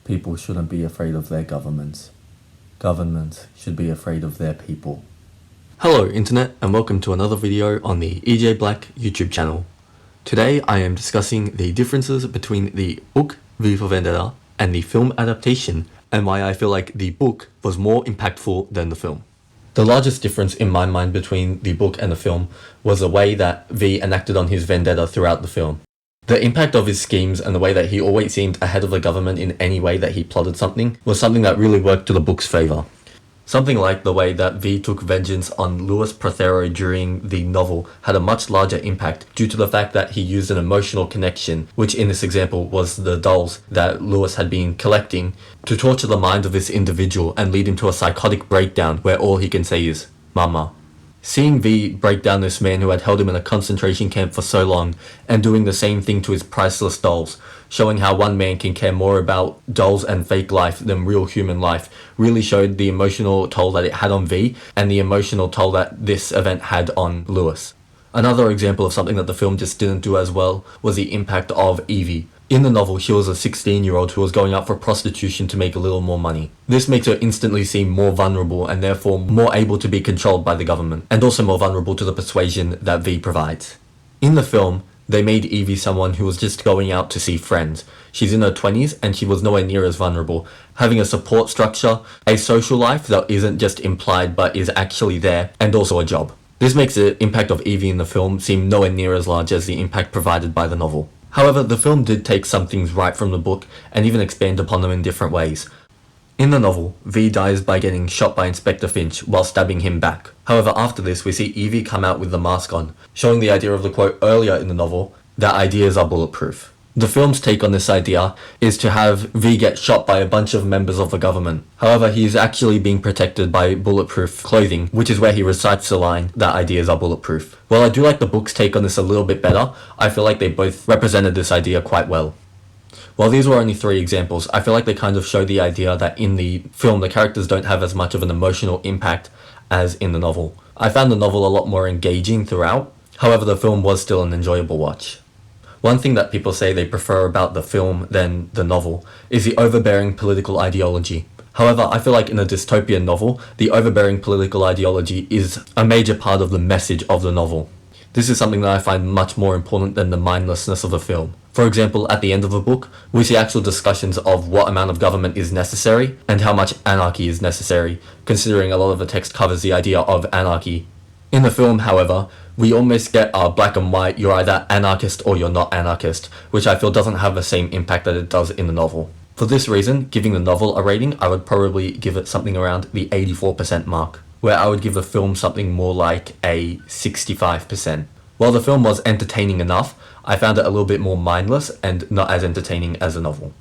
People shouldn't be afraid of their governments. Governments should be afraid of their people. Hello Internet, and welcome to another video on the Blak YouTube channel. Today I am discussing the differences between the book V for Vendetta and the film adaptation, and why I feel like the book was more impactful than the film. The largest difference in my mind between the book and the film was the way that V enacted on his vendetta throughout the film. The impact of his schemes and the way that he always seemed ahead of the government in any way that he plotted something was something that really worked to the book's favour. Something like the way that V took vengeance on Louis Prothero during the novel had a much larger impact due to the fact that he used an emotional connection, which in this example was the dolls that Louis had been collecting, to torture the mind of this individual and lead him to a psychotic breakdown where all he can say is, "Mama." Seeing V break down this man who had held him in a concentration camp for so long and doing the same thing to his priceless dolls, showing how one man can care more about dolls and fake life than real human life, really showed the emotional toll that it had on V and the emotional toll that this event had on Louis. Another example of something that the film just didn't do as well was the impact of Evie. In the novel, she was a 16-year-old who was going out for prostitution to make a little more money. This makes her instantly seem more vulnerable and therefore more able to be controlled by the government, and also more vulnerable to the persuasion that V provides. In the film, they made Evie someone who was just going out to see friends. She's in her 20s and she was nowhere near as vulnerable, having a support structure, a social life that isn't just implied but is actually there, and also a job. This makes the impact of Evie in the film seem nowhere near as large as the impact provided by the novel. However, the film did take some things right from the book and even expand upon them in different ways. In the novel, V dies by getting shot by Inspector Finch while stabbing him back. However, after this we see Evie come out with the mask on, showing the idea of the quote earlier in the novel, that ideas are bulletproof. The film's take on this idea is to have V get shot by a bunch of members of the government. However, he is actually being protected by bulletproof clothing, which is where he recites the line that ideas are bulletproof. While I do like the book's take on this a little bit better, I feel like they both represented this idea quite well. While these were only 3 examples, I feel like they kind of show the idea that in the film the characters don't have as much of an emotional impact as in the novel. I found the novel a lot more engaging throughout, however the film was still an enjoyable watch. One thing that people say they prefer about the film than the novel is the overbearing political ideology. However, I feel like in a dystopian novel, the overbearing political ideology is a major part of the message of the novel. This is something that I find much more important than the mindlessness of the film. For example, at the end of the book, we see actual discussions of what amount of government is necessary and how much anarchy is necessary, considering a lot of the text covers the idea of anarchy. In the film, however, we almost get black and white, you're either anarchist or you're not anarchist, which I feel doesn't have the same impact that it does in the novel. For this reason, giving the novel a rating, I would probably give it something around the 84% mark, where I would give the film something more like a 65%. While the film was entertaining enough, I found it a little bit more mindless and not as entertaining as the novel.